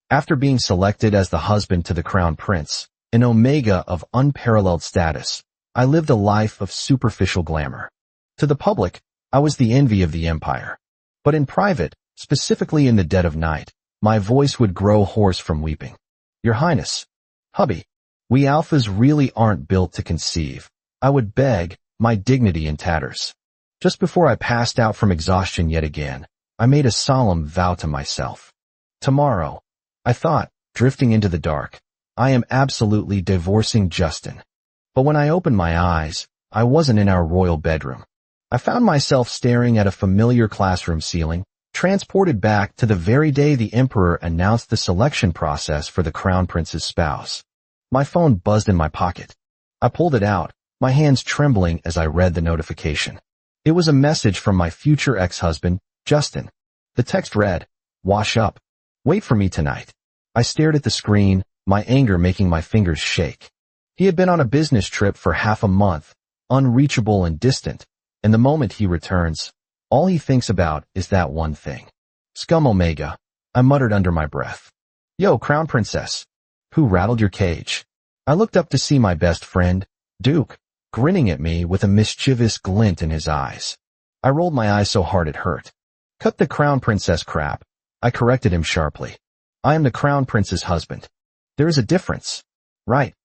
After being selected as the husband to the crown prince, an omega of unparalleled status, I lived a life of superficial glamour. To the public, I was the envy of the empire. But in private, specifically in the dead of night, my voice would grow hoarse from weeping. Your Highness, hubby, we alphas really aren't built to conceive. I would beg, my dignity in tatters. Just before I passed out from exhaustion yet again, I made a solemn vow to myself. Tomorrow, I thought, drifting into the dark, I am absolutely divorcing Justin. But when I opened my eyes, I wasn't in our royal bedroom. I found myself staring at a familiar classroom ceiling, transported back to the very day the emperor announced the selection process for the crown prince's spouse. My phone buzzed in my pocket. I pulled it out, my hands trembling as I read the notification. It was a message from my future ex-husband, Justin. The text read, "Wash up. Wait for me tonight." I stared at the screen, my anger making my fingers shake. He had been on a business trip for half a month, unreachable and distant, and the moment he returns, all he thinks about is that one thing. Scum Omega, I muttered under my breath. Yo, Crown Princess. Who rattled your cage? I looked up to see my best friend, Duke, grinning at me with a mischievous glint in his eyes. I rolled my eyes so hard it hurt. Cut the Crown Princess crap. I corrected him sharply. I am the Crown Prince's husband. There is a difference. Right.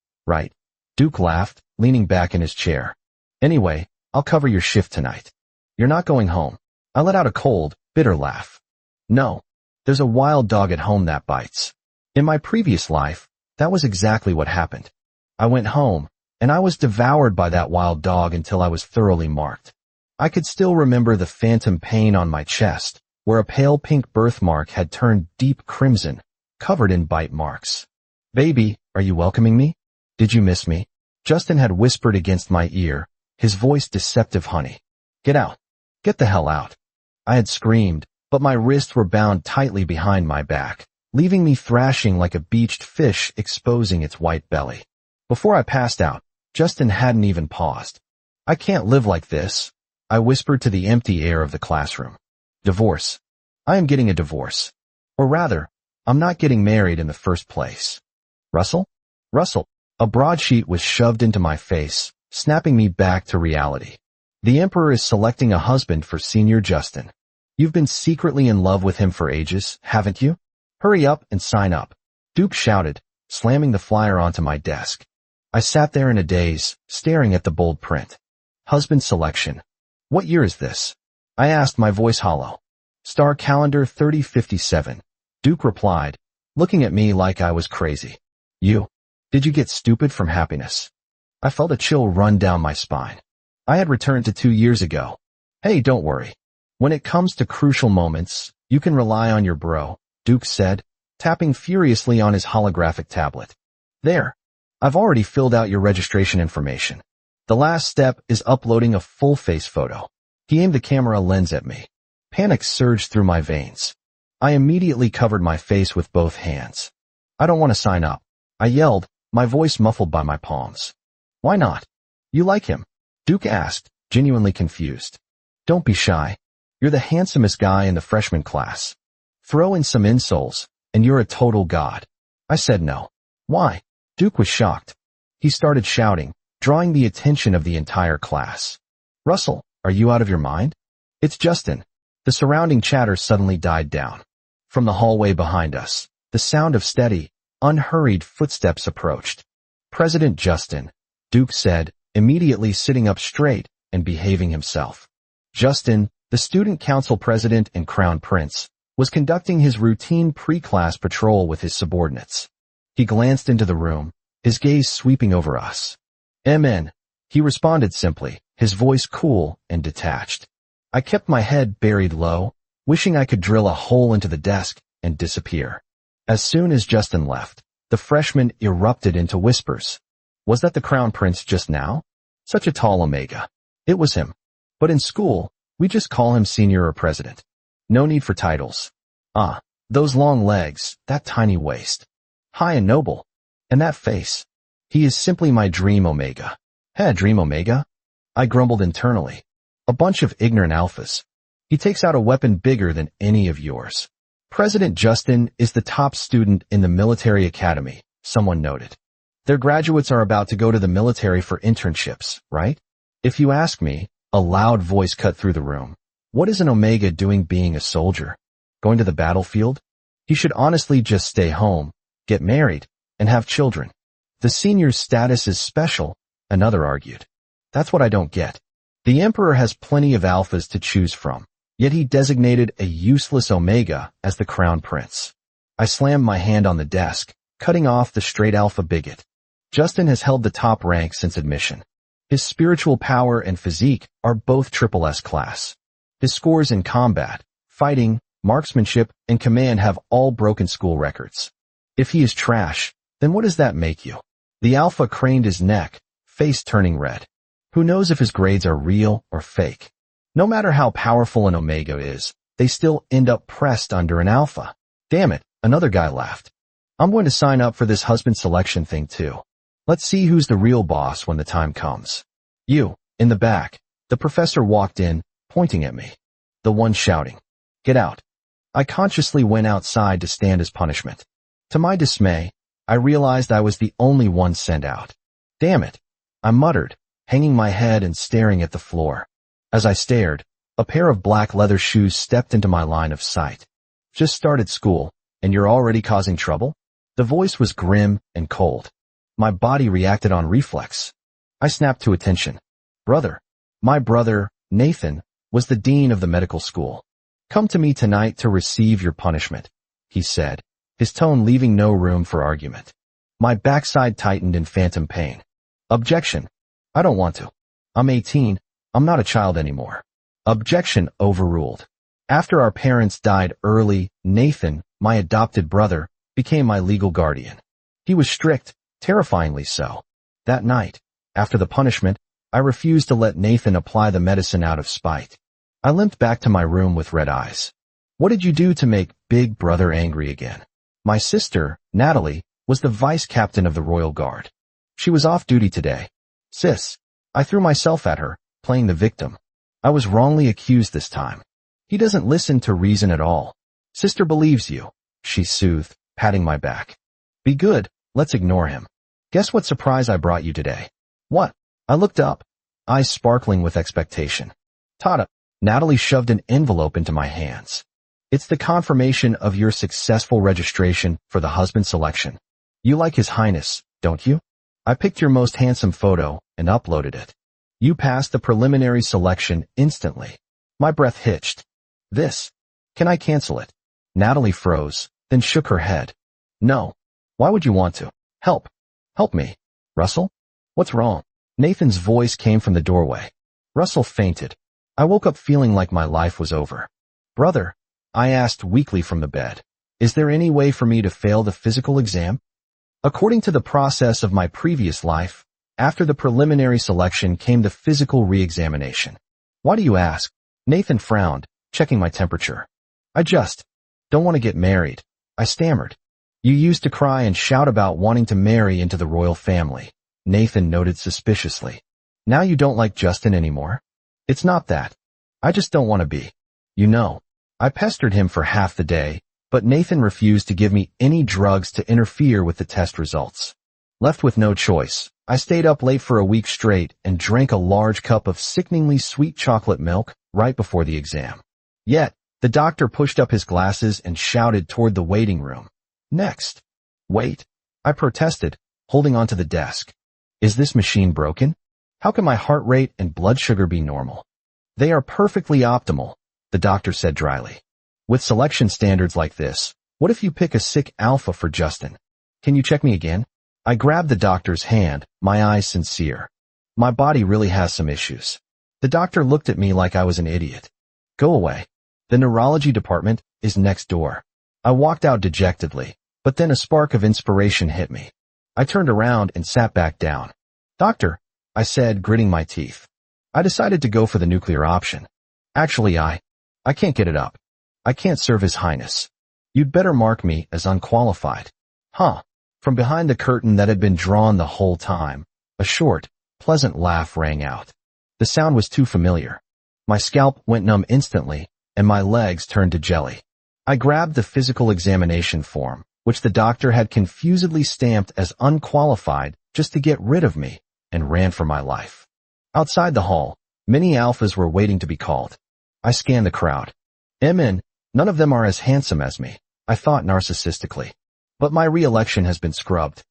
Duke laughed, leaning back in his chair. Anyway, I'll cover your shift tonight. You're not going home. I let out a cold, bitter laugh. No. There's a wild dog at home that bites. In my previous life, that was exactly what happened. I went home, and I was devoured by that wild dog until I was thoroughly marked. I could still remember the phantom pain on my chest, where a pale pink birthmark had turned deep crimson, covered in bite marks. Baby, are you welcoming me? Did you miss me? Justin had whispered against my ear, his voice deceptive honey. Get out. Get the hell out. I had screamed, but my wrists were bound tightly behind my back, leaving me thrashing like a beached fish exposing its white belly. Before I passed out, Justin hadn't even paused. I can't live like this, I whispered to the empty air of the classroom. Divorce. I am getting a divorce. Or rather, I'm not getting married in the first place. Russell? A broadsheet was shoved into my face, snapping me back to reality. The Emperor is selecting a husband for Senior Justin. You've been secretly in love with him for ages, haven't you? Hurry up and sign up. Duke shouted, slamming the flyer onto my desk. I sat there in a daze, staring at the bold print. Husband selection. What year is this? I asked, my voice hollow. Star calendar 3057. Duke replied, looking at me like I was crazy. Did you get stupid from happiness? I felt a chill run down my spine. I had returned to 2 years ago. Hey, don't worry. When it comes to crucial moments, you can rely on your bro, Duke said, tapping furiously on his holographic tablet. There. I've already filled out your registration information. The last step is uploading a full-face photo. He aimed the camera lens at me. Panic surged through my veins. I immediately covered my face with both hands. I don't want to sign up. I yelled, my voice muffled by my palms. Why not? You like him? Duke asked, genuinely confused. Don't be shy. You're the handsomest guy in the freshman class. Throw in some insoles, and you're a total god. I said no. Why? Duke was shocked. He started shouting, drawing the attention of the entire class. Russell, are you out of your mind? It's Justin. The surrounding chatter suddenly died down. From the hallway behind us, the sound of steady, unhurried footsteps approached. President Justin, Duke said, immediately sitting up straight and behaving himself. Justin, the student council president and crown prince, was conducting his routine pre-class patrol with his subordinates. He glanced into the room, his gaze sweeping over us. "MN," he responded simply, his voice cool and detached. I kept my head buried low, wishing I could drill a hole into the desk and disappear. As soon as Justin left, the freshmen erupted into whispers. Was that the crown prince just now? Such a tall omega. It was him. But in school, we just call him senior or president. No need for titles. Ah, those long legs, that tiny waist. High and noble. And that face. He is simply my dream omega. Hey, dream omega? I grumbled internally. A bunch of ignorant alphas. He takes out a weapon bigger than any of yours. President Justin is the top student in the military academy, someone noted. Their graduates are about to go to the military for internships, right? If you ask me, a loud voice cut through the room. What is an Omega doing being a soldier? Going to the battlefield? He should honestly just stay home, get married, and have children. The senior's status is special, another argued. That's what I don't get. The Emperor has plenty of alphas to choose from, yet he designated a useless Omega as the crown prince. I slammed my hand on the desk, cutting off the straight alpha bigot. Justin has held the top rank since admission. His spiritual power and physique are both triple S class. His scores in combat, fighting, marksmanship, and command have all broken school records. If he is trash, then what does that make you? The alpha craned his neck, face turning red. Who knows if his grades are real or fake? No matter how powerful an Omega is, they still end up pressed under an alpha. Damn it, another guy laughed. I'm going to sign up for this husband selection thing too. Let's see who's the real boss when the time comes. You, in the back. The professor walked in, pointing at me. The one shouting, "Get out." I consciously went outside to stand as punishment. To my dismay, I realized I was the only one sent out. Damn it, I muttered, hanging my head and staring at the floor. As I stared, a pair of black leather shoes stepped into my line of sight. Just started school, and you're already causing trouble? The voice was grim and cold. My body reacted on reflex. I snapped to attention. My brother, Nathan, was the dean of the medical school. Come to me tonight to receive your punishment, he said, his tone leaving no room for argument. My backside tightened in phantom pain. Objection. I don't want to. I'm 18. I'm not a child anymore. Objection overruled. After our parents died early, Nathan, my adopted brother, became my legal guardian. He was strict, terrifyingly so. That night, after the punishment, I refused to let Nathan apply the medicine out of spite. I limped back to my room with red eyes. What did you do to make Big Brother angry again? My sister, Natalie, was the vice captain of the Royal Guard. She was off duty today. Sis. I threw myself at her, playing the victim. I was wrongly accused this time. He doesn't listen to reason at all. Sister believes you, she soothed, patting my back. Be good, let's ignore him. Guess what surprise I brought you today? What? I looked up, eyes sparkling with expectation. Tada! Natalie shoved an envelope into my hands. It's the confirmation of your successful registration for the husband selection. You like His Highness, don't you? I picked your most handsome photo and uploaded it. You passed the preliminary selection instantly. My breath hitched. This. Can I cancel it? Natalie froze, then shook her head. No. Why would you want to? Help. Help me. Russell? What's wrong? Nathan's voice came from the doorway. Russell fainted. I woke up feeling like my life was over. Brother, I asked weakly from the bed, is there any way for me to fail the physical exam? According to the process of my previous life, after the preliminary selection came the physical re-examination. Why do you ask? Nathan frowned, checking my temperature. I just don't want to get married, I stammered. You used to cry and shout about wanting to marry into the royal family, Nathan noted suspiciously. Now you don't like Justin anymore? It's not that. I just don't want to be. You know, I pestered him for half the day, but Nathan refused to give me any drugs to interfere with the test results. Left with no choice, I stayed up late for a week straight and drank a large cup of sickeningly sweet chocolate milk right before the exam. Yet, the doctor pushed up his glasses and shouted toward the waiting room. Next. Wait. I protested, holding onto the desk. Is this machine broken? How can my heart rate and blood sugar be normal? They are perfectly optimal, the doctor said dryly. With selection standards like this, what if you pick a sick alpha for Justin? Can you check me again? I grabbed the doctor's hand, my eyes sincere. My body really has some issues. The doctor looked at me like I was an idiot. Go away. The neurology department is next door. I walked out dejectedly, but then a spark of inspiration hit me. I turned around and sat back down. Doctor, I said, gritting my teeth. I decided to go for the nuclear option. Actually, I can't get it up. I can't serve His Highness. You'd better mark me as unqualified. Huh. From behind the curtain that had been drawn the whole time, a short, pleasant laugh rang out. The sound was too familiar. My scalp went numb instantly, and my legs turned to jelly. I grabbed the physical examination form, which the doctor had confusedly stamped as unqualified just to get rid of me, and ran for my life. Outside the hall, many alphas were waiting to be called. I scanned the crowd. None of them are as handsome as me, I thought narcissistically. But my re-election has been scrubbed.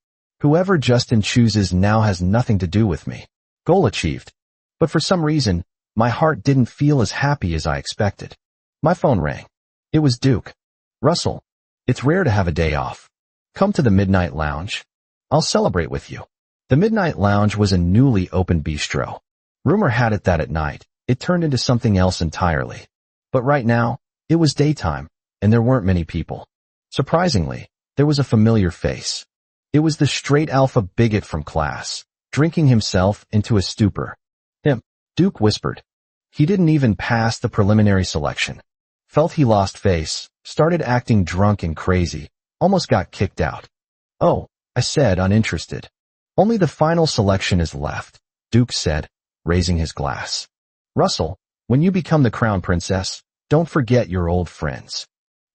Whoever Justin chooses now has nothing to do with me. Goal achieved. But for some reason, my heart didn't feel as happy as I expected. My phone rang. It was Duke. Russell, it's rare to have a day off. Come to the Midnight Lounge. I'll celebrate with you. The Midnight Lounge was a newly opened bistro. Rumor had it that at night, it turned into something else entirely. But right now, it was daytime, and there weren't many people. Surprisingly, there was a familiar face. It was the straight alpha bigot from class, drinking himself into a stupor. Him, Duke whispered. He didn't even pass the preliminary selection. Felt he lost face, started acting drunk and crazy, almost got kicked out. Oh, I said, uninterested. Only the final selection is left, Duke said, raising his glass. Russell, when you become the crown princess, don't forget your old friends.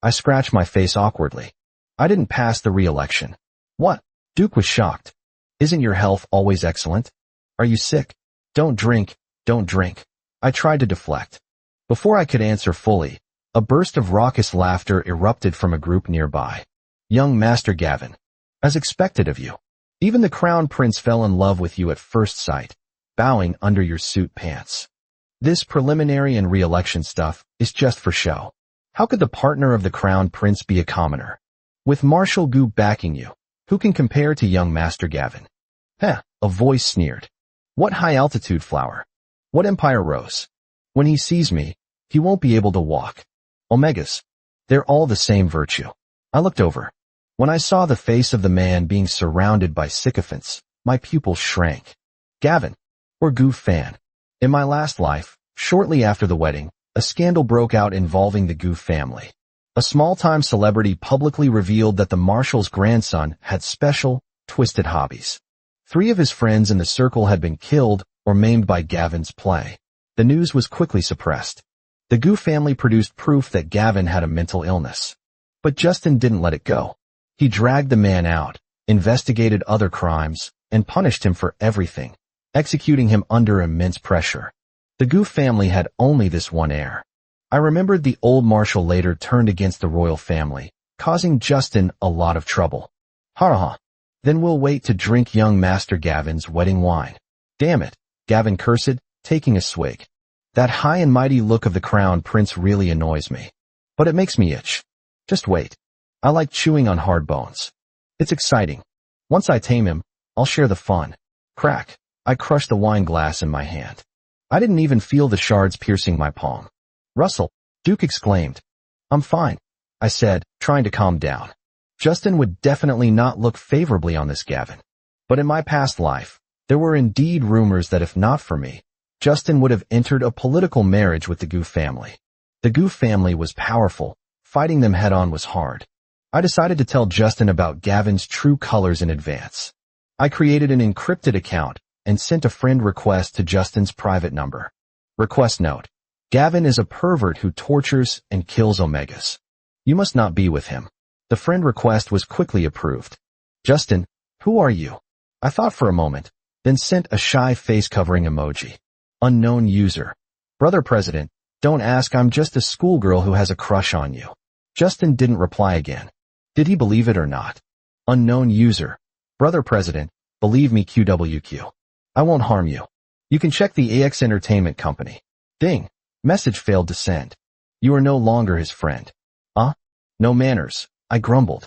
I scratched my face awkwardly. I didn't pass the re-election. What? Duke was shocked. Isn't your health always excellent? Are you sick? Don't drink, don't drink. I tried to deflect. Before I could answer fully, a burst of raucous laughter erupted from a group nearby. Young Master Gavin. As expected of you. Even the crown prince fell in love with you at first sight, bowing under your suit pants. This preliminary and re-election stuff is just for show. How could the partner of the crown prince be a commoner? With Marshall Goop backing you, who can compare to young Master Gavin? Heh, a voice sneered. What high-altitude flower? What empire rose? When he sees me, he won't be able to walk. Omegas. They're all the same virtue. I looked over. When I saw the face of the man being surrounded by sycophants, my pupils shrank. Gavin, or Goof fan. In my last life, shortly after the wedding, a scandal broke out involving the Goof family. A small-time celebrity publicly revealed that the Marshall's grandson had special, twisted hobbies. 3 of his friends in the circle had been killed or maimed by Gavin's play. The news was quickly suppressed. The Goof family produced proof that Gavin had a mental illness. But Justin didn't let it go. He dragged the man out, investigated other crimes, and punished him for everything, executing him under immense pressure. The Goof family had only this one heir. I remembered the old Marshal later turned against the royal family, causing Justin a lot of trouble. Ha. Then we'll wait to drink young Master Gavin's wedding wine. Damn it, Gavin cursed, taking a swig. That high and mighty look of the crown prince really annoys me. But it makes me itch. Just wait. I like chewing on hard bones. It's exciting. Once I tame him, I'll share the fun. Crack. I crushed the wine glass in my hand. I didn't even feel the shards piercing my palm. Russell, Duke exclaimed. I'm fine, I said, trying to calm down. Justin would definitely not look favorably on this Gavin. But in my past life, there were indeed rumors that if not for me, Justin would have entered a political marriage with the Goof family. The Goof family was powerful. Fighting them head-on was hard. I decided to tell Justin about Gavin's true colors in advance. I created an encrypted account and sent a friend request to Justin's private number. Request note. Gavin is a pervert who tortures and kills Omegas. You must not be with him. The friend request was quickly approved. Justin, who are you? I thought for a moment, then sent a shy face-covering emoji. Unknown user. Brother President, don't ask, I'm just a schoolgirl who has a crush on you. Justin didn't reply again. Did he believe it or not? Unknown user. Brother President, believe me QWQ. I won't harm you. You can check the AX Entertainment Company. Ding. Message failed to send. You are no longer his friend. No manners, I grumbled.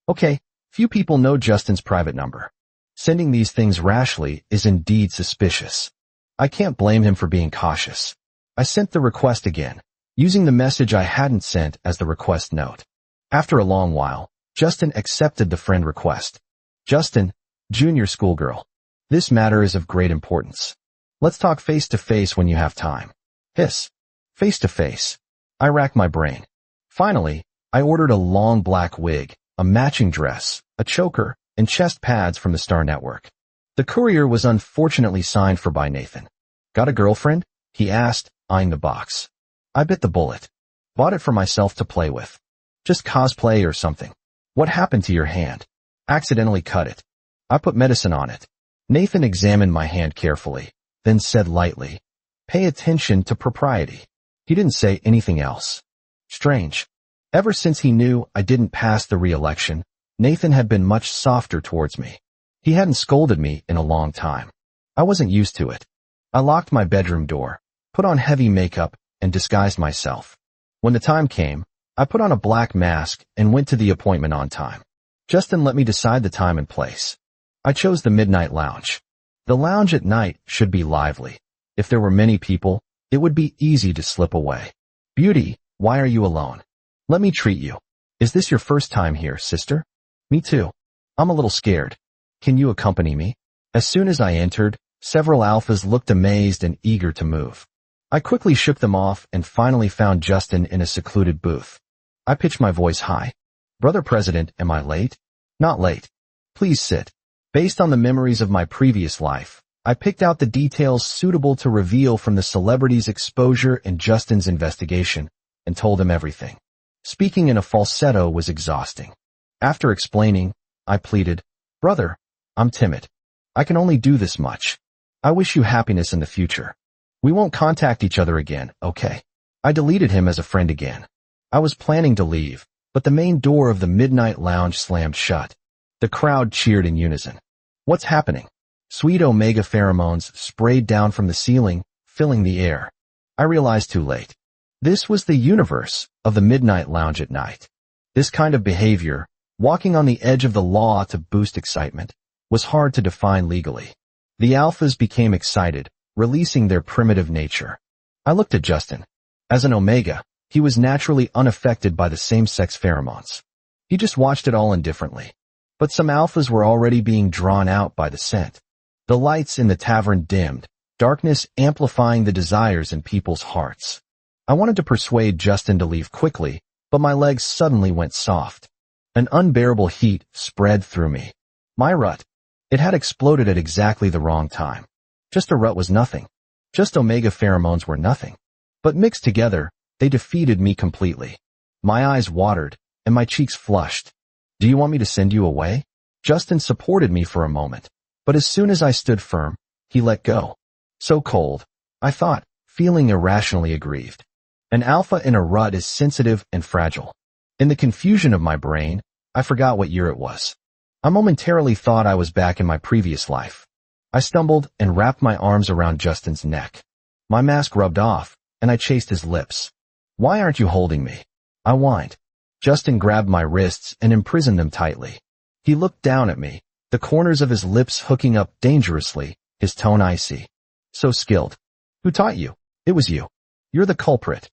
Okay, few people know Justin's private number. Sending these things rashly is indeed suspicious. I can't blame him for being cautious. I sent the request again, using the message I hadn't sent as the request note. After a long while, Justin accepted the friend request. Justin, junior schoolgirl. This matter is of great importance. Let's talk face-to-face when you have time. Hiss. Face-to-face. I racked my brain. Finally, I ordered a long black wig, a matching dress, a choker, and chest pads from the Star Network. The courier was unfortunately signed for by Nathan. Got a girlfriend? He asked, eyeing the box. I bit the bullet. Bought it for myself to play with. Just cosplay or something. What happened to your hand? Accidentally cut it. I put medicine on it. Nathan examined my hand carefully, then said lightly, "Pay attention to propriety." He didn't say anything else. Strange. Ever since he knew I didn't pass the re-election, Nathan had been much softer towards me. He hadn't scolded me in a long time. I wasn't used to it. I locked my bedroom door, put on heavy makeup, and disguised myself. When the time came, I put on a black mask and went to the appointment on time. Justin let me decide the time and place. I chose the Midnight Lounge. The lounge at night should be lively. If there were many people, it would be easy to slip away. "Beauty, why are you alone? Let me treat you. Is this your first time here, sister?" "Me too. I'm a little scared. Can you accompany me?" As soon as I entered, several alphas looked amazed and eager to move. I quickly shook them off and finally found Justin in a secluded booth. I pitched my voice high. "Brother President, am I late?" "Not late. Please sit." Based on the memories of my previous life, I picked out the details suitable to reveal from the celebrity's exposure and Justin's investigation, and told him everything. Speaking in a falsetto was exhausting. After explaining, I pleaded, "Brother, I'm timid. I can only do this much. I wish you happiness in the future. We won't contact each other again, okay?" I deleted him as a friend again. I was planning to leave, but the main door of the Midnight Lounge slammed shut. The crowd cheered in unison. What's happening? Sweet omega pheromones sprayed down from the ceiling, filling the air. I realized too late. This was the universe of the Midnight Lounge at night. This kind of behavior, walking on the edge of the law to boost excitement, was hard to define legally. The alphas became excited, releasing their primitive nature. I looked at Justin. As an omega, he was naturally unaffected by the same-sex pheromones. He just watched it all indifferently. But some alphas were already being drawn out by the scent. The lights in the tavern dimmed, darkness amplifying the desires in people's hearts. I wanted to persuade Justin to leave quickly, but my legs suddenly went soft. An unbearable heat spread through me. My rut. It had exploded at exactly the wrong time. Just a rut was nothing. Just omega pheromones were nothing. But mixed together, they defeated me completely. My eyes watered, and my cheeks flushed. "Do you want me to send you away?" Justin supported me for a moment, but as soon as I stood firm, he let go. So cold, I thought, feeling irrationally aggrieved. An alpha in a rut is sensitive and fragile. In the confusion of my brain, I forgot what year it was. I momentarily thought I was back in my previous life. I stumbled and wrapped my arms around Justin's neck. My mask rubbed off, and I chased his lips. "Why aren't you holding me?" I whined. Justin grabbed my wrists and imprisoned them tightly. He looked down at me, the corners of his lips hooking up dangerously, his tone icy. "So skilled. Who taught you?" "It was you. You're the culprit."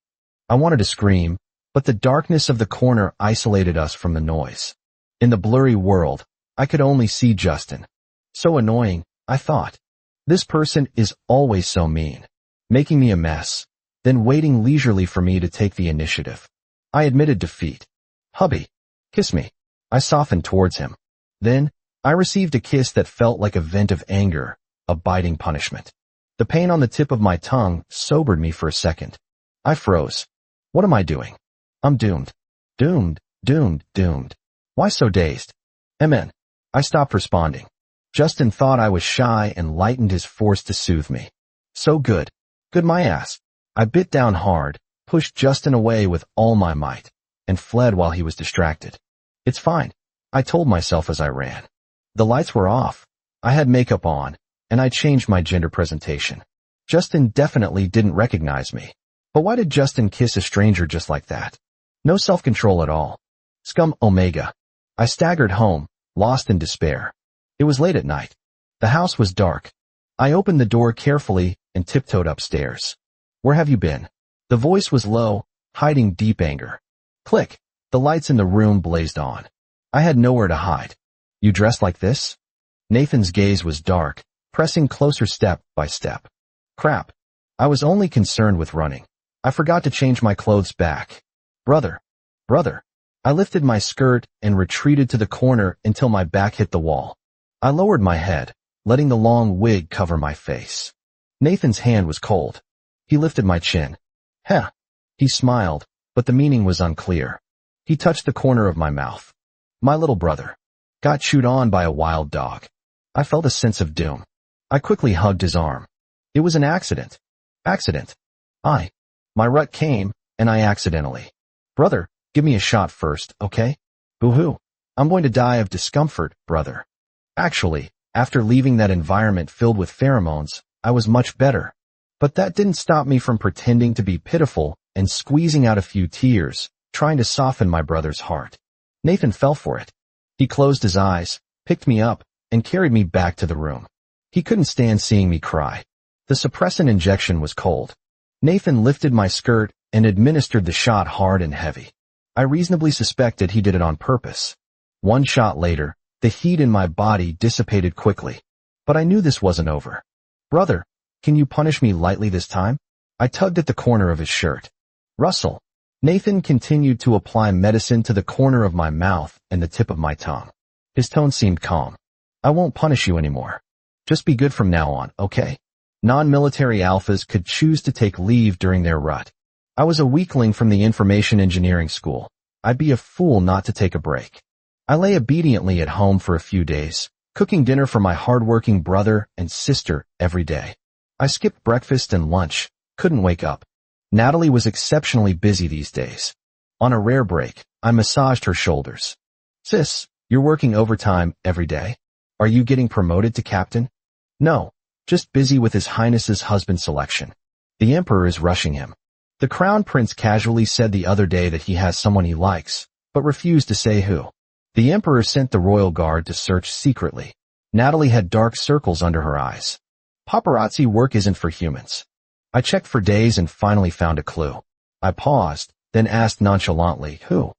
I wanted to scream, but the darkness of the corner isolated us from the noise. In the blurry world, I could only see Justin. So annoying, I thought. This person is always so mean, making me a mess, then waiting leisurely for me to take the initiative. I admitted defeat. "Hubby, kiss me." I softened towards him. Then, I received a kiss that felt like a vent of anger, a biting punishment. The pain on the tip of my tongue sobered me for a second. I froze. What am I doing? I'm doomed. Doomed, doomed, doomed. Why so dazed? Amen. I stopped responding. Justin thought I was shy and lightened his force to soothe me. So good. Good my ass. I bit down hard, pushed Justin away with all my might, and fled while he was distracted. "It's fine," I told myself as I ran. The lights were off. I had makeup on, and I changed my gender presentation. Justin definitely didn't recognize me. But why did Justin kiss a stranger just like that? No self-control at all. Scum omega. I staggered home, lost in despair. It was late at night. The house was dark. I opened the door carefully and tiptoed upstairs. "Where have you been?" The voice was low, hiding deep anger. Click. The lights in the room blazed on. I had nowhere to hide. "You dressed like this?" Nathan's gaze was dark, pressing closer step by step. Crap. I was only concerned with running. I forgot to change my clothes back. Brother. I lifted my skirt and retreated to the corner until my back hit the wall. I lowered my head, letting the long wig cover my face. Nathan's hand was cold. He lifted my chin. Heh. He smiled, but the meaning was unclear. He touched the corner of my mouth. My little brother got chewed on by a wild dog. I felt a sense of doom. I quickly hugged his arm. It was an accident. Accident. My rut came, and I accidentally. Brother, give me a shot first, okay? Boo-hoo. I'm going to die of discomfort, brother. Actually, after leaving that environment filled with pheromones, I was much better. But that didn't stop me from pretending to be pitiful and squeezing out a few tears, trying to soften my brother's heart. Nathan fell for it. He closed his eyes, picked me up, and carried me back to the room. He couldn't stand seeing me cry. The suppressant injection was cold. Nathan lifted my skirt and administered the shot hard and heavy. I reasonably suspected he did it on purpose. One shot later, the heat in my body dissipated quickly. But I knew this wasn't over. Brother, can you punish me lightly this time? I tugged at the corner of his shirt. Russell. Nathan continued to apply medicine to the corner of my mouth and the tip of my tongue. His tone seemed calm. I won't punish you anymore. Just be good from now on, okay? Non-military alphas could choose to take leave during their rut. I was a weakling from the information engineering school. I'd be a fool not to take a break. I lay obediently at home for a few days, cooking dinner for my hard-working brother and sister every day. I skipped breakfast and lunch, couldn't wake up. Natalie was exceptionally busy these days. On a rare break, I massaged her shoulders. Sis, you're working overtime every day? Are you getting promoted to captain? No, just busy with His Highness's husband selection. The Emperor is rushing him. The Crown Prince casually said the other day that he has someone he likes, but refused to say who. The Emperor sent the royal guard to search secretly. Natalie had dark circles under her eyes. Paparazzi work isn't for humans. I checked for days and finally found a clue. I paused, then asked nonchalantly, who?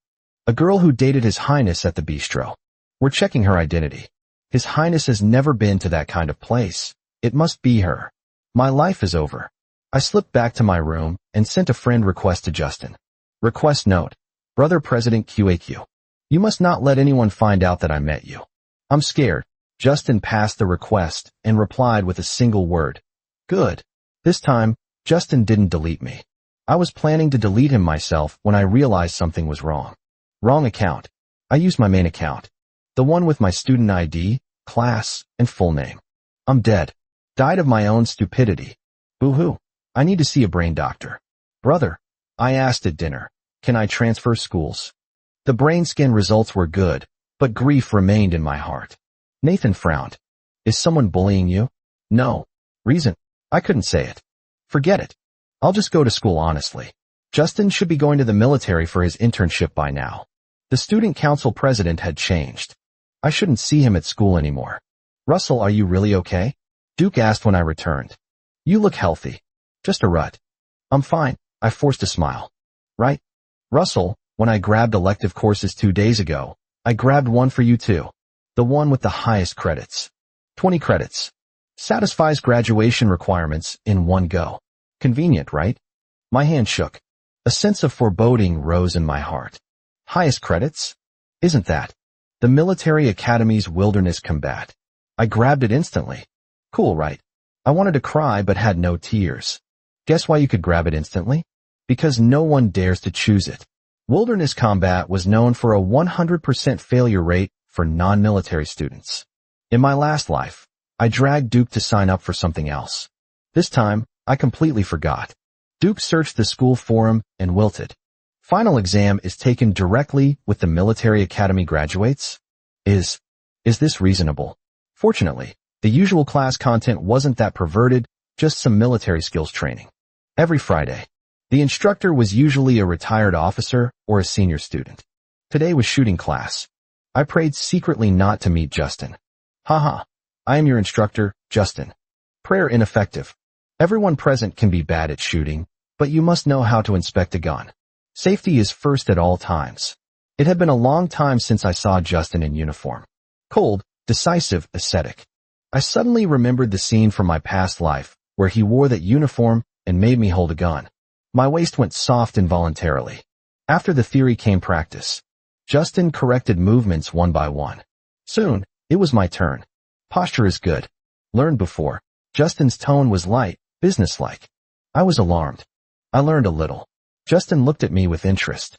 A girl who dated His Highness at the bistro. We're checking her identity. His Highness has never been to that kind of place. It must be her. My life is over. I slipped back to my room and sent a friend request to Justin. Request note. Brother President QAQ. You must not let anyone find out that I met you. I'm scared. Justin passed the request and replied with a single word. Good. This time, Justin didn't delete me. I was planning to delete him myself when I realized something was wrong. Wrong account. I used my main account. The one with my student ID, class, and full name. I'm dead. Died of my own stupidity. Boo-hoo. I need to see a brain doctor. Brother. I asked at dinner. Can I transfer schools? The brain scan results were good, but grief remained in my heart. Nathan frowned. Is someone bullying you? No. Reason? I couldn't say it. Forget it. I'll just go to school honestly. Justin should be going to the military for his internship by now. The student council president had changed. I shouldn't see him at school anymore. Russell, are you really okay? Duke asked when I returned. You look healthy. Just a rut. I'm fine. I forced a smile. Right? Russell, when I grabbed elective courses 2 days ago, I grabbed one for you too. The one with the highest credits. 20 credits. Satisfies graduation requirements in one go. Convenient, right? My hand shook. A sense of foreboding rose in my heart. Highest credits? Isn't that the military academy's wilderness combat? I grabbed it instantly. Cool, right? I wanted to cry but had no tears. Guess why you could grab it instantly? Because no one dares to choose it. Wilderness combat was known for a 100% failure rate for non-military students. In my last life, I dragged Duke to sign up for something else. This time, I completely forgot. Duke searched the school forum and wilted. Final exam is taken directly with the military academy graduates? Is this reasonable? Fortunately, the usual class content wasn't that perverted, just some military skills training. Every Friday, the instructor was usually a retired officer or a senior student. Today was shooting class. I prayed secretly not to meet Justin. Haha. I am your instructor, Justin. Prayer ineffective. Everyone present can be bad at shooting, but you must know how to inspect a gun. Safety is first at all times. It had been a long time since I saw Justin in uniform. Cold, decisive, ascetic. I suddenly remembered the scene from my past life, where he wore that uniform and made me hold a gun. My waist went soft involuntarily. After the theory came practice. Justin corrected movements one by one. Soon, it was my turn. Posture is good. Learned before. Justin's tone was light, businesslike. I was alarmed. I learned a little. Justin looked at me with interest.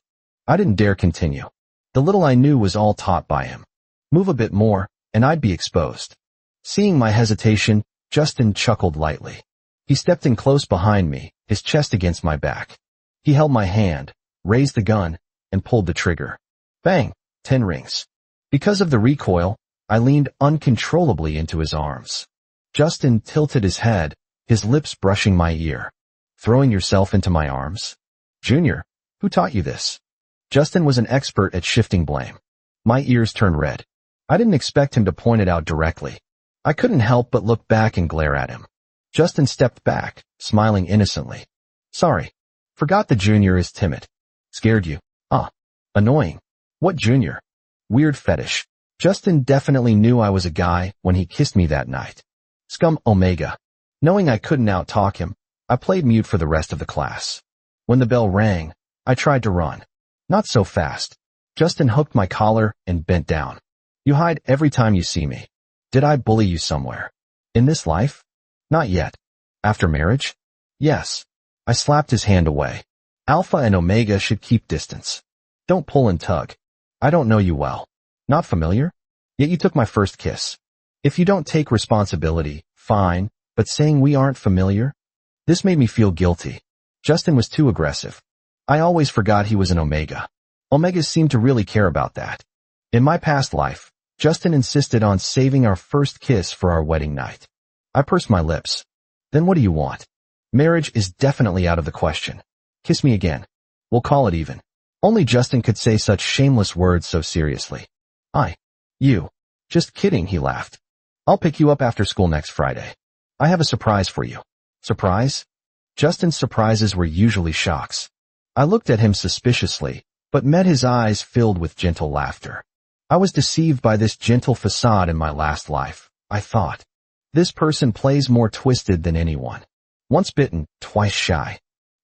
I didn't dare continue. The little I knew was all taught by him. Move a bit more, and I'd be exposed. Seeing my hesitation, Justin chuckled lightly. He stepped in close behind me, his chest against my back. He held my hand, raised the gun, and pulled the trigger. Bang! 10 rings. Because of the recoil, I leaned uncontrollably into his arms. Justin tilted his head, his lips brushing my ear. Throwing yourself into my arms? Junior, who taught you this? Justin was an expert at shifting blame. My ears turned red. I didn't expect him to point it out directly. I couldn't help but look back and glare at him. Justin stepped back, smiling innocently. Sorry. Forgot the junior is timid. Scared you. Annoying. What junior? Weird fetish. Justin definitely knew I was a guy when he kissed me that night. Scum Omega. Knowing I couldn't out-talk him, I played mute for the rest of the class. When the bell rang, I tried to run. Not so fast. Justin hooked my collar and bent down. You hide every time you see me. Did I bully you somewhere? In this life? Not yet. After marriage? Yes. I slapped his hand away. Alpha and Omega should keep distance. Don't pull and tug. I don't know you well. Not familiar? Yet you took my first kiss. If you don't take responsibility, fine, but saying we aren't familiar? This made me feel guilty. Justin was too aggressive. I always forgot he was an Omega. Omegas seem to really care about that. In my past life, Justin insisted on saving our first kiss for our wedding night. I pursed my lips. Then what do you want? Marriage is definitely out of the question. Kiss me again. We'll call it even. Only Justin could say such shameless words so seriously. You. Just kidding, he laughed. I'll pick you up after school next Friday. I have a surprise for you. Surprise? Justin's surprises were usually shocks. I looked at him suspiciously, but met his eyes filled with gentle laughter. I was deceived by this gentle facade in my last life, I thought. This person plays more twisted than anyone. Once bitten, twice shy.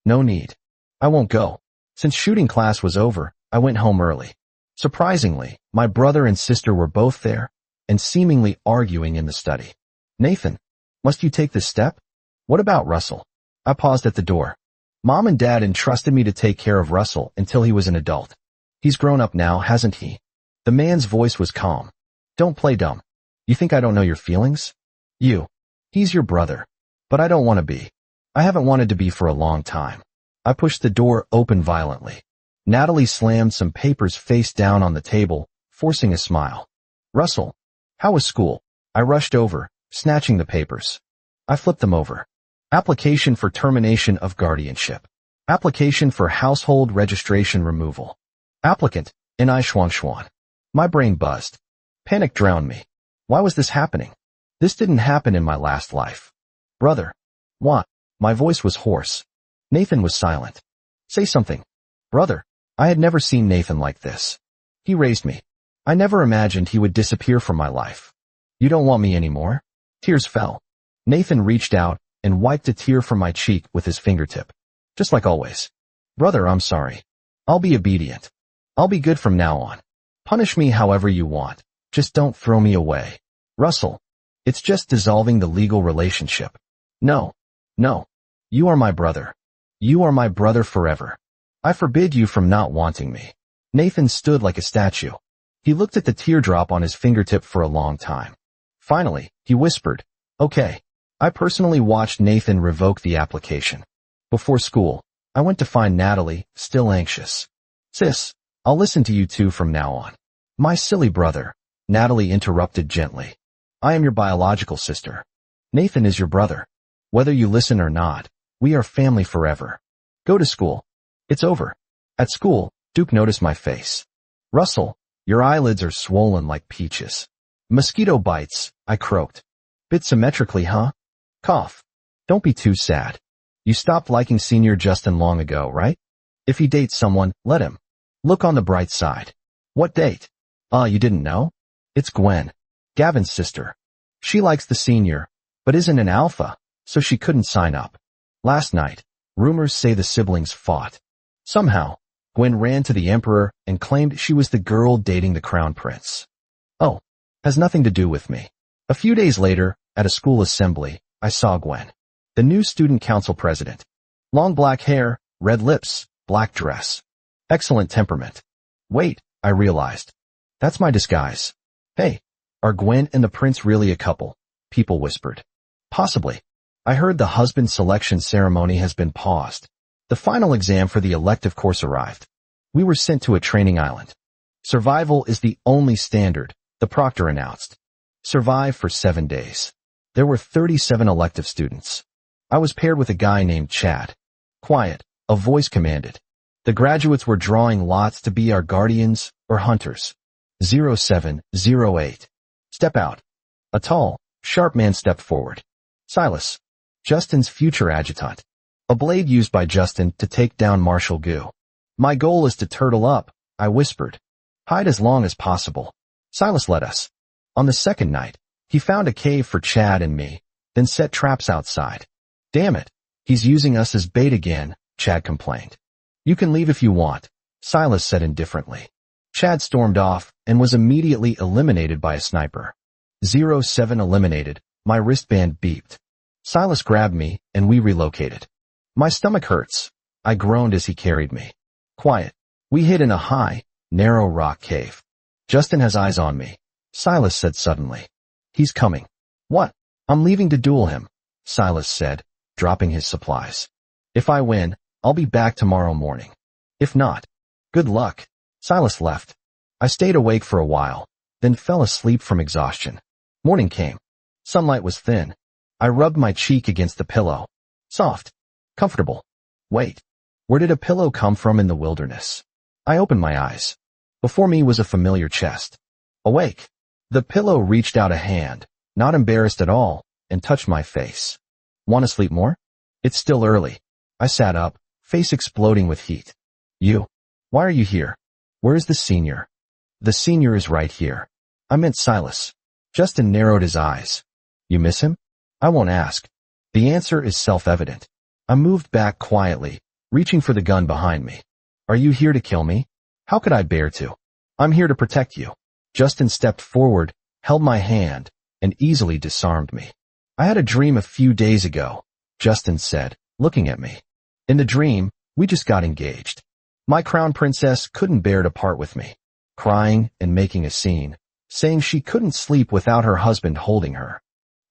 No need. I won't go. Since shooting class was over, I went home early. Surprisingly, my brother and sister were both there, and seemingly arguing in the study. Nathan, must you take this step? What about Russell? I paused at the door. Mom and Dad entrusted me to take care of Russell until he was an adult. He's grown up now, hasn't he? The man's voice was calm. Don't play dumb. You think I don't know your feelings? He's your brother. But I don't want to be. I haven't wanted to be for a long time. I pushed the door open violently. Natalie slammed some papers face down on the table, forcing a smile. Russell, how was school? I rushed over, snatching the papers. I flipped them over. Application for termination of guardianship. Application for household registration removal. Applicant, N.I. Schwan. My brain buzzed. Panic drowned me. Why was this happening? This didn't happen in my last life. Brother. What? My voice was hoarse. Nathan was silent. Say something. Brother. I had never seen Nathan like this. He raised me. I never imagined he would disappear from my life. You don't want me anymore? Tears fell. Nathan reached out and wiped a tear from my cheek with his fingertip. Just like always. Brother, I'm sorry. I'll be obedient. I'll be good from now on. Punish me however you want. Just don't throw me away. Russell. It's just dissolving the legal relationship. No. You are my brother. You are my brother forever. I forbid you from not wanting me. Nathan stood like a statue. He looked at the teardrop on his fingertip for a long time. Finally, he whispered, okay. I personally watched Nathan revoke the application. Before school, I went to find Natalie, still anxious. Sis, I'll listen to you two from now on. My silly brother, Natalie interrupted gently. I am your biological sister. Nathan is your brother. Whether you listen or not, we are family forever. Go to school. It's over. At school, Duke noticed my face. Russell, your eyelids are swollen like peaches. Mosquito bites, I croaked. Bit symmetrically, huh? Cough. Don't be too sad. You stopped liking Senior Justin long ago, right? If he dates someone, let him. Look on the bright side. What date? You didn't know? It's Gwen. Gavin's sister. She likes the senior, but isn't an alpha, so she couldn't sign up. Last night, rumors say the siblings fought. Somehow, Gwen ran to the emperor and claimed she was the girl dating the crown prince. Oh, has nothing to do with me. A few days later, at a school assembly, I saw Gwen, the new student council president. Long black hair, red lips, black dress. Excellent temperament. Wait, I realized. That's my disguise. Hey, are Gwen and the prince really a couple? People whispered. Possibly. I heard the husband selection ceremony has been paused. The final exam for the elective course arrived. We were sent to a training island. Survival is the only standard, the proctor announced. Survive for 7 days. There were 37 elective students. I was paired with a guy named Chad. Quiet, a voice commanded. The graduates were drawing lots to be our guardians or hunters. 0708. Step out. A tall, sharp man stepped forward. Silas. Justin's future adjutant. A blade used by Justin to take down Marshall Goo. My goal is to turtle up, I whispered. Hide as long as possible. Silas led us. On the second night, he found a cave for Chad and me, then set traps outside. Damn it, he's using us as bait again, Chad complained. You can leave if you want, Silas said indifferently. Chad stormed off and was immediately eliminated by a sniper. 07 eliminated, my wristband beeped. Silas grabbed me and we relocated. My stomach hurts, I groaned as he carried me. Quiet. We hid in a high, narrow rock cave. Justin has eyes on me, Silas said suddenly. He's coming. What? I'm leaving to duel him, Silas said, dropping his supplies. If I win, I'll be back tomorrow morning. If not, good luck. Silas left. I stayed awake for a while, then fell asleep from exhaustion. Morning came. Sunlight was thin. I rubbed my cheek against the pillow. Soft. Comfortable. Wait. Where did a pillow come from in the wilderness? I opened my eyes. Before me was a familiar chest. Awake. The pillow reached out a hand, not embarrassed at all, and touched my face. Want to sleep more? It's still early. I sat up, face exploding with heat. You. Why are you here? Where is the senior? The senior is right here. I meant Silas. Justin narrowed his eyes. You miss him? I won't ask. The answer is self-evident. I moved back quietly, reaching for the gun behind me. Are you here to kill me? How could I bear to? I'm here to protect you. Justin stepped forward, held my hand, and easily disarmed me. I had a dream a few days ago, Justin said, looking at me. In the dream, we just got engaged. My crown princess couldn't bear to part with me, crying and making a scene, saying she couldn't sleep without her husband holding her.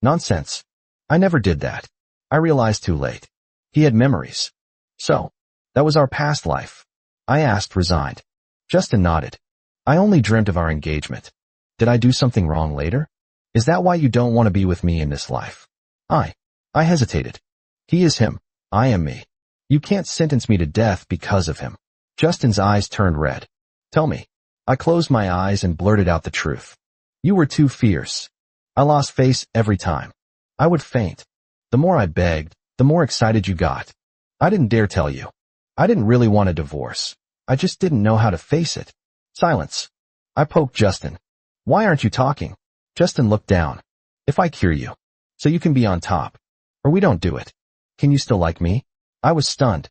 Nonsense. I never did that. I realized too late. He had memories. So, that was our past life. I asked, resigned. Justin nodded. I only dreamt of our engagement. Did I do something wrong later? Is that why you don't want to be with me in this life? I hesitated. He is him. I am me. You can't sentence me to death because of him. Justin's eyes turned red. Tell me. I closed my eyes and blurted out the truth. You were too fierce. I lost face every time. I would faint. The more I begged, the more excited you got. I didn't dare tell you. I didn't really want a divorce. I just didn't know how to face it. Silence. I poked Justin. Why aren't you talking? Justin looked down. If I cure you, so you can be on top, or we don't do it, can you still like me? I was stunned.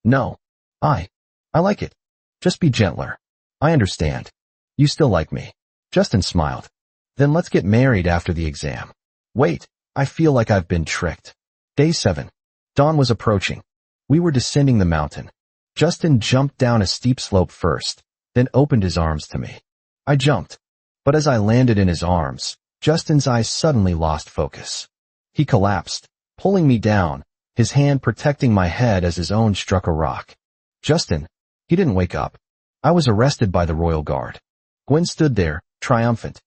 No. I like it. Just be gentler. I understand. You still like me. Justin smiled. Then let's get married after the exam. Wait, I feel like I've been tricked. Day 7. Dawn was approaching. We were descending the mountain. Justin jumped down a steep slope first, then opened his arms to me. I jumped. But as I landed in his arms, Justin's eyes suddenly lost focus. He collapsed, pulling me down, his hand protecting my head as his own struck a rock. Justin, he didn't wake up. I was arrested by the royal guard. Gwen stood there, triumphant.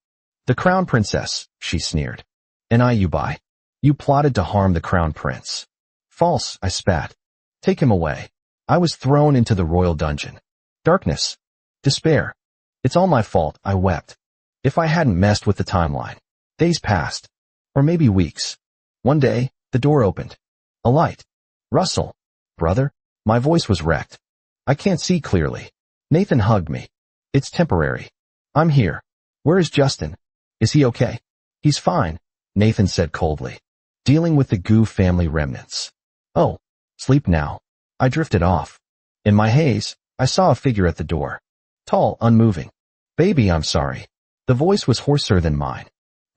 The crown princess, she sneered. And you buy. You plotted to harm the crown prince. False, I spat. Take him away. I was thrown into the royal dungeon. Darkness. Despair. It's all my fault, I wept. If I hadn't messed with the timeline. Days passed. Or maybe weeks. One day, the door opened. A light. Russell. Brother? My voice was wrecked. I can't see clearly. Nathan hugged me. It's temporary. I'm here. Where is Justin? Is he okay? He's fine, Nathan said coldly. Dealing with the Goo family remnants. Oh, sleep now. I drifted off. In my haze, I saw a figure at the door. Tall, unmoving. Baby, I'm sorry. The voice was hoarser than mine.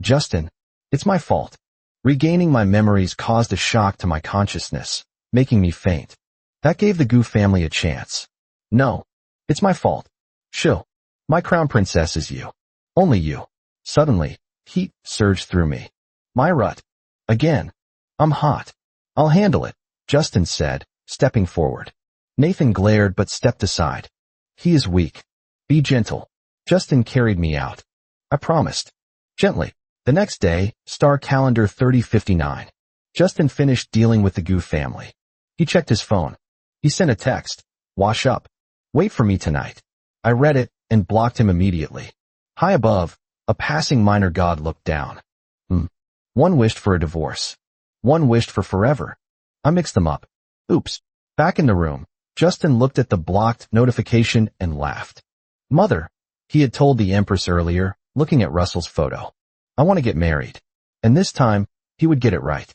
Justin, it's my fault. Regaining my memories caused a shock to my consciousness, making me faint. That gave the Goo family a chance. No. It's my fault. Chill. My crown princess is you. Only you. Suddenly, heat surged through me. My rut. Again. I'm hot. I'll handle it, Justin said, stepping forward. Nathan glared but stepped aside. He is weak. Be gentle. Justin carried me out. I promised. Gently. The next day, star calendar 3059. Justin finished dealing with the Goo family. He checked his phone. He sent a text. Wash up. Wait for me tonight. I read it and blocked him immediately. High above, a passing minor god looked down. One wished for a divorce. One wished for forever. I mixed them up. Oops. Back in the room, Justin looked at the blocked notification and laughed. Mother, he had told the Empress earlier, looking at Russell's photo. I want to get married. And this time, he would get it right.